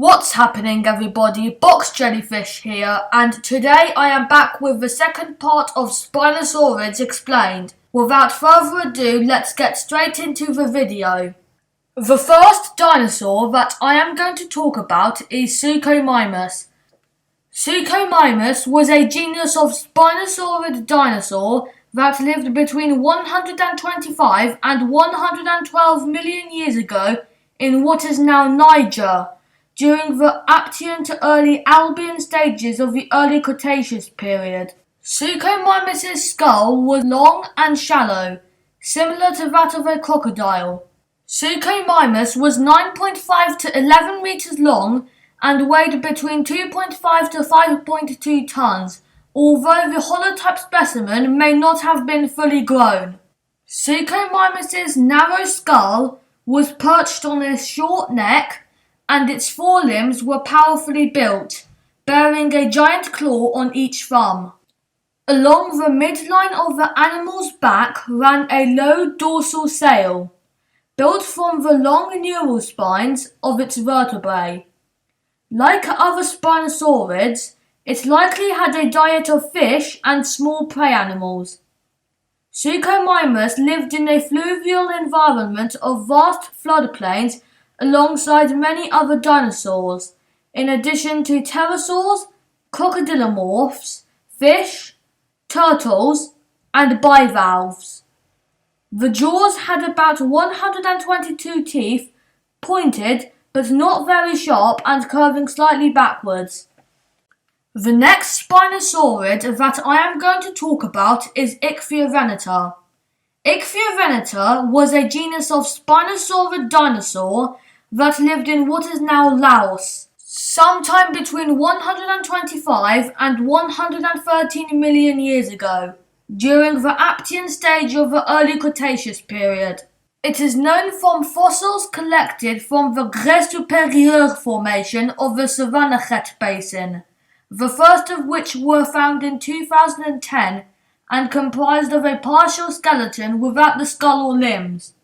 What's happening, everybody? Box Jellyfish here, and today I am back with the second part of Spinosaurids Explained. Without further ado, let's get straight into the video. The first dinosaur that I am going to talk about is Ccomymus. Ccomymus was a genus of Spinosaurid dinosaur that lived between 125 and 112 million years ago in what is now Niger, during the Aptian to early Albian stages of the early Cretaceous period. Ccomymus' skull was long and shallow, similar to that of a crocodile. Ccomymus was 9.5 to 11 meters long and weighed between 2.5 to 5.2 tons, although the holotype specimen may not have been fully grown. Ccomymus' narrow skull was perched on a short neck, and its forelimbs were powerfully built, bearing a giant claw on each thumb. Along the midline of the animal's back ran a low dorsal sail, built from the long neural spines of its vertebrae. Like other Spinosaurids, it likely had a diet of fish and small prey animals. Ccomymus lived in a fluvial environment of vast floodplains alongside many other dinosaurs, in addition to pterosaurs, crocodilomorphs, fish, turtles, and bivalves. The jaws had about 122 teeth, pointed but not very sharp and curving slightly backwards. The next Spinosaurid that I am going to talk about is Ichthyovanita. Ichthyovanita was a genus of Spinosaurid dinosaur that lived in what is now Laos, sometime between 125 and 113 million years ago, during the Aptian stage of the early Cretaceous period. It is known from fossils collected from the Grès Supérieur formation of the Savannah-Chet basin, the first of which were found in 2010 and comprised of a partial skeleton without the skull or limbs.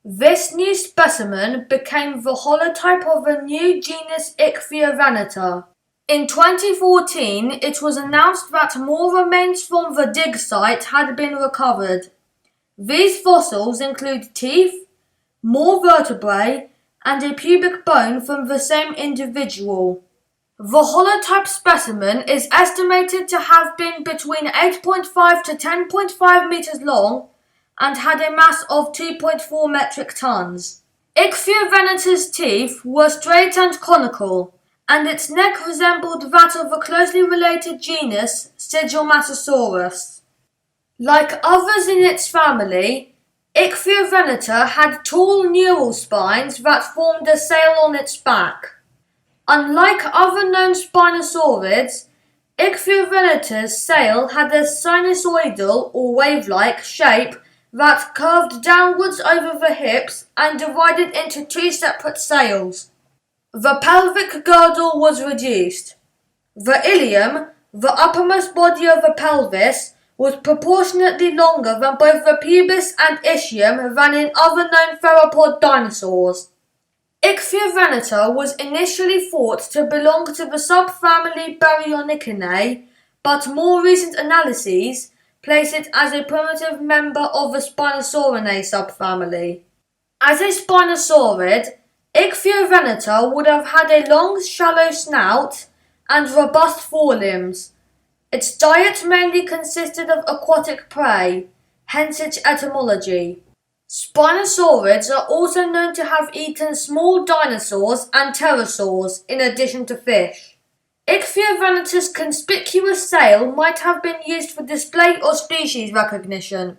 This new specimen became the holotype of the new genus Ichthyovanita. In 2014, it was announced that more remains from the dig site had been recovered. These fossils include teeth, more vertebrae, and a pubic bone from the same individual. The holotype specimen is estimated to have been between 8.5 to 10.5 meters long and had a mass of 2.4 metric tons. Ichthyovanita's teeth were straight and conical, and its neck resembled that of the closely related genus Centromasosaurus. Like others in its family, Ichthyovanita had tall neural spines that formed a sail on its back. Unlike other known Spinosaurids, Ichthyovanita's sail had a sinusoidal or wave-like shape that curved downwards over the hips and divided into two separate sails. The pelvic girdle was reduced. The ilium, the uppermost body of the pelvis, was proportionately longer than both the pubis and ischium than in other known theropod dinosaurs. Ichthyovanita was initially thought to belong to the subfamily Baryonychinae, but more recent analyses place it as a primitive member of the Spinosaurinae subfamily. As a Spinosaurid, Ichthyovanita would have had a long, shallow snout and robust forelimbs. Its diet mainly consisted of aquatic prey, hence its etymology. Spinosaurids are also known to have eaten small dinosaurs and pterosaurs in addition to fish. Ichthyovanita's conspicuous sail might have been used for display or species recognition.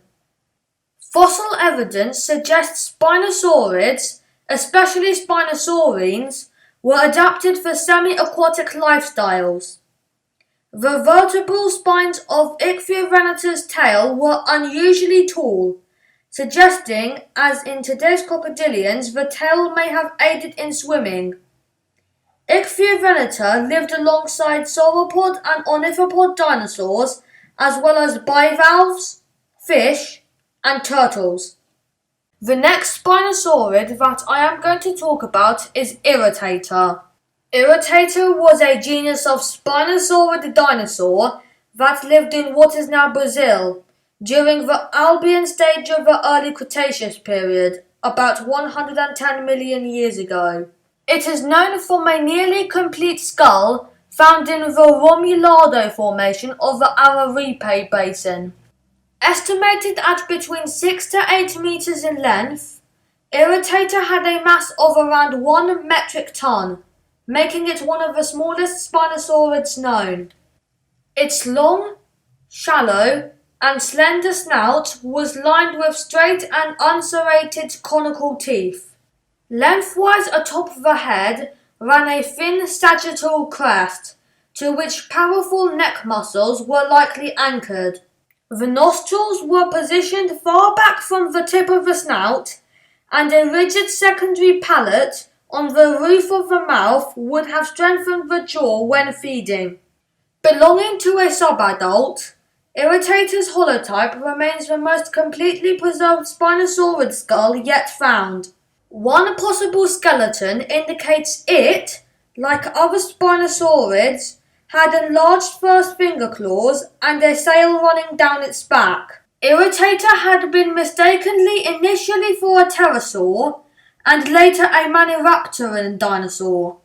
Fossil evidence suggests Spinosaurids, especially Spinosaurines, were adapted for semi-aquatic lifestyles. The vertebral spines of Ichthyovanita's tail were unusually tall, suggesting, as in today's crocodilians, the tail may have aided in swimming. Ichthyovanita lived alongside sauropod and ornithopod dinosaurs, as well as bivalves, fish, and turtles. The next Spinosaurid that I am going to talk about is Irritator. Irritator was a genus of Spinosaurid dinosaur that lived in what is now Brazil during the Albian stage of the early Cretaceous period, about 110 million years ago. It is known from a nearly complete skull found in the Romulado formation of the Araripe Basin. Estimated at between 6 to 8 meters in length, Irritator had a mass of around 1 metric ton, making it one of the smallest Spinosaurids known. Its long, shallow, and slender snout was lined with straight and unserrated conical teeth. Lengthwise atop the head ran a thin sagittal crest, to which powerful neck muscles were likely anchored. The nostrils were positioned far back from the tip of the snout, and a rigid secondary palate on the roof of the mouth would have strengthened the jaw when feeding. Belonging to a subadult, Irritator's holotype remains the most completely preserved Spinosaurid skull yet found. One possible skeleton indicates it, like other Spinosaurids, had enlarged first finger claws and a sail running down its back. Irritator had been mistakenly initially for a pterosaur and later a maniraptoran dinosaur.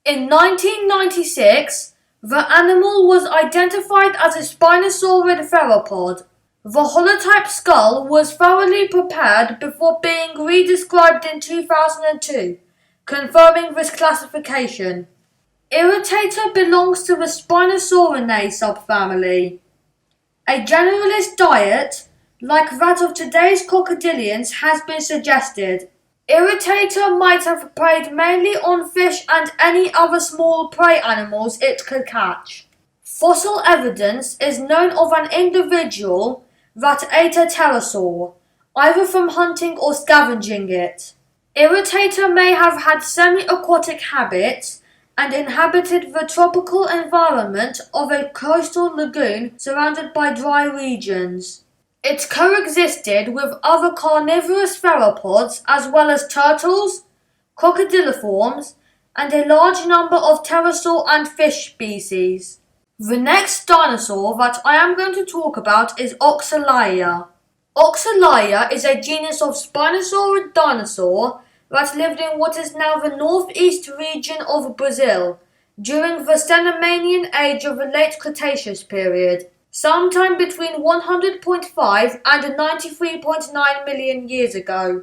In 1996, the animal was identified as a Spinosaurid theropod. The holotype skull was thoroughly prepared before being redescribed in 2002, confirming this classification. Irritator belongs to the Spinosaurinae subfamily. A generalist diet, like that of today's crocodilians, has been suggested. Irritator might have preyed mainly on fish and any other small prey animals it could catch. Fossil evidence is known of an individual that ate a pterosaur, either from hunting or scavenging it. Irritator may have had semi-aquatic habits and inhabited the tropical environment of a coastal lagoon surrounded by dry regions. It coexisted with other carnivorous theropods as well as turtles, crocodiliforms, and a large number of pterosaur and fish species. The next dinosaur that I am going to talk about is Oxalia. Oxalia is a genus of Spinosaurid dinosaur that lived in what is now the northeast region of Brazil during the Cenomanian age of the late Cretaceous period, sometime between 100.5 and 93.9 million years ago.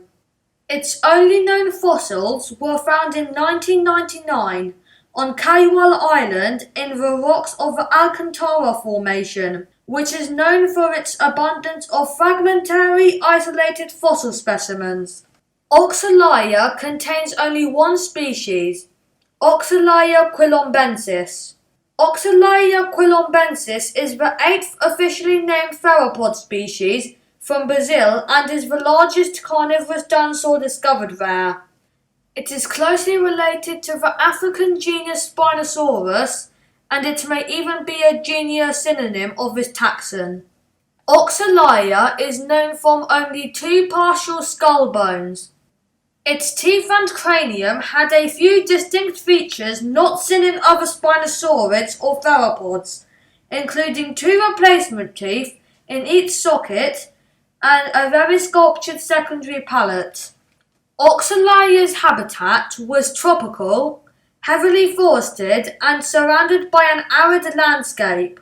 Its only known fossils were found in 1999 on Cayual Island in the rocks of the Alcantara Formation, which is known for its abundance of fragmentary isolated fossil specimens. Oxalia contains only one species, Oxalia quilombensis. Oxalia quilombensis is the 8th officially named theropod species from Brazil and is the largest carnivorous dinosaur discovered there. It is closely related to the African genus Spinosaurus, and it may even be a genus synonym of this taxon. Oxalia is known from only 2 partial skull bones. Its teeth and cranium had a few distinct features not seen in other Spinosaurids or theropods, including 2 replacement teeth in each socket and a very sculptured secondary palate. Oxalia's habitat was tropical, heavily forested, and surrounded by an arid landscape.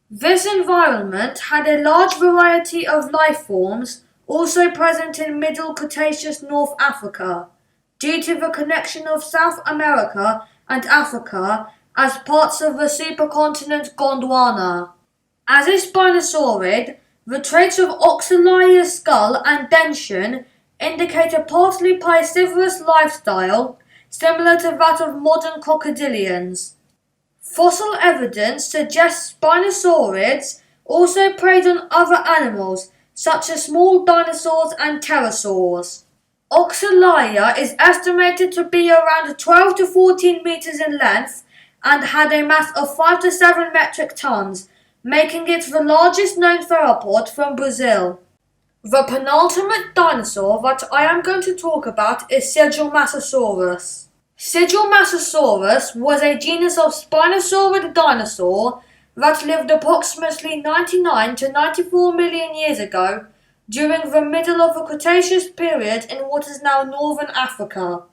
This environment had a large variety of life forms also present in Middle Cretaceous North Africa, due to the connection of South America and Africa as parts of the supercontinent Gondwana. As a Spinosaurid, the traits of Oxalia's skull and dentition indicate a partly piscivorous lifestyle similar to that of modern crocodilians. Fossil evidence suggests Spinosaurids also preyed on other animals such as small dinosaurs and pterosaurs. Oxalia is estimated to be around 12 to 14 meters in length and had a mass of 5 to 7 metric tons, making it the largest known theropod from Brazil. The penultimate dinosaur that I am going to talk about is Centromasosaurus. Pseudomimus was a genus of Spinosaurid dinosaur that lived approximately 99 to 94 million years ago during the middle of the Cretaceous period in what is now northern Africa.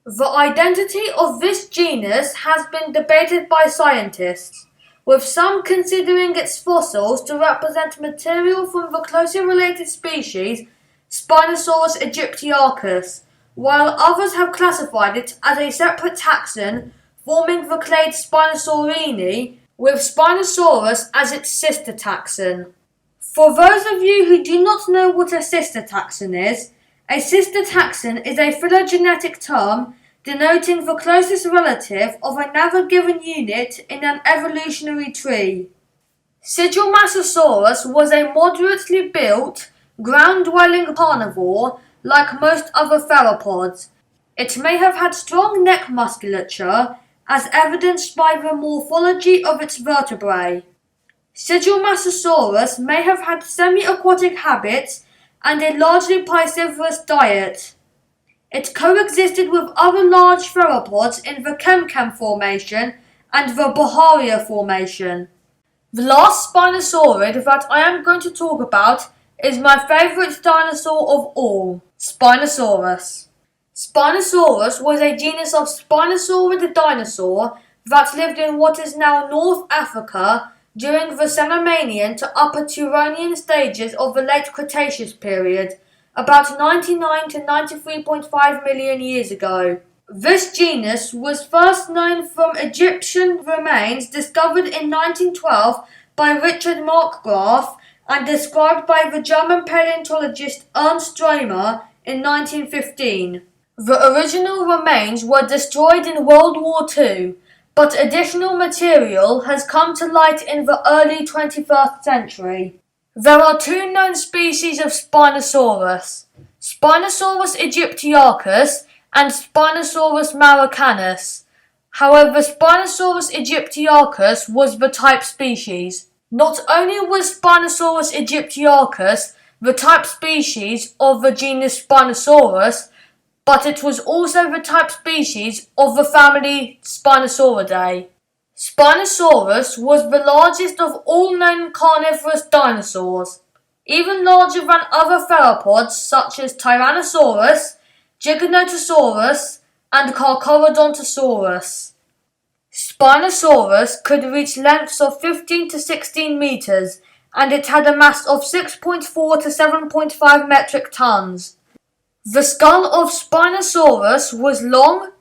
The identity of this genus has been debated by scientists, with some considering its fossils to represent material from the closely related species Spinosaurus aegyptiacus, while others have classified it as a separate taxon forming the clade Spinosaurini, with Spinosaurus as its sister taxon. For those of you who do not know what a sister taxon is a phylogenetic term denoting the closest relative of another given unit in an evolutionary tree. Pseudomimus was a moderately built, ground-dwelling carnivore like most other theropods. It may have had strong neck musculature, as evidenced by the morphology of its vertebrae. Pseudomimus may have had semi-aquatic habits and a largely piscivorous diet. It coexisted with other large theropods in the Kemkem Formation and the Baharia Formation. The last Spinosaurid that I am going to talk about is my favourite dinosaur of all, Spinosaurus. Spinosaurus was a genus of Spinosaurid dinosaur that lived in what is now North Africa during the Cenomanian to Upper Turonian stages of the late Cretaceous period, about 99 to 93.5 million years ago. This genus was first known from Egyptian remains discovered in 1912 by Richard Markgraf and described by the German paleontologist Ernst Strömer in 1915. The original remains were destroyed in World War II, but additional material has come to light in the early 21st century. There are two known species of Spinosaurus, Spinosaurus aegyptiacus and Spinosaurus maroccanus. However, Spinosaurus aegyptiacus was the type species. Not only was Spinosaurus aegyptiacus the type species of the genus Spinosaurus, but it was also the type species of the family Spinosauridae. Spinosaurus was the largest of all known carnivorous dinosaurs, even larger than other theropods such as Tyrannosaurus, Giganotosaurus, and Carcharodontosaurus. Spinosaurus could reach lengths of 15 to 16 meters, and it had a mass of 6.4 to 7.5 metric tons. The skull of Spinosaurus was long,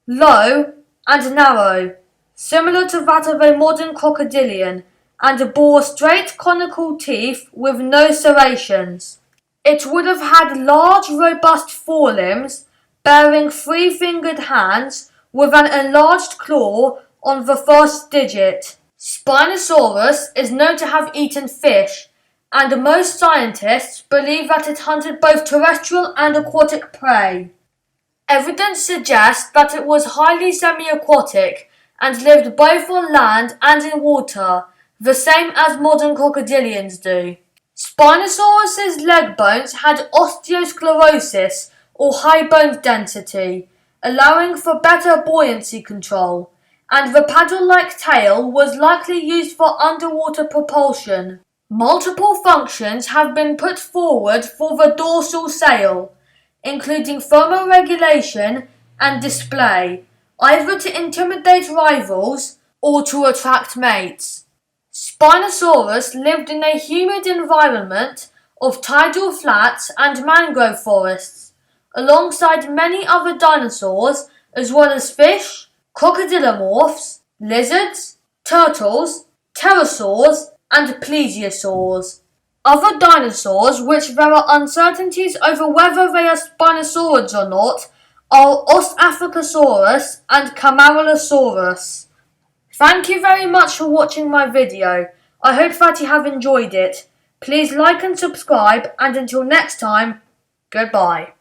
low, and narrow, similar to that of a modern crocodilian, and bore straight conical teeth with no serrations. It would have had large, robust forelimbs, bearing three-fingered hands, with an enlarged claw on the first digit. Spinosaurus is known to have eaten fish, and most scientists believe that it hunted both terrestrial and aquatic prey. Evidence suggests that it was highly semi-aquatic and lived both on land and in water, the same as modern crocodilians do. Spinosaurus's leg bones had osteosclerosis or high bone density, allowing for better buoyancy control, and the paddle-like tail was likely used for underwater propulsion. Multiple functions have been put forward for the dorsal sail, including thermoregulation and display, either to intimidate rivals or to attract mates. Spinosaurus lived in a humid environment of tidal flats and mangrove forests, alongside many other dinosaurs as well as fish, crocodilomorphs, lizards, turtles, pterosaurs, and plesiosaurs. Other dinosaurs, which there are uncertainties over whether they are Spinosaurids or not, are Oxalia and Camarillasaurus. Thank you very much for watching my video. I hope that you have enjoyed it. Please like and subscribe, and until next time, goodbye.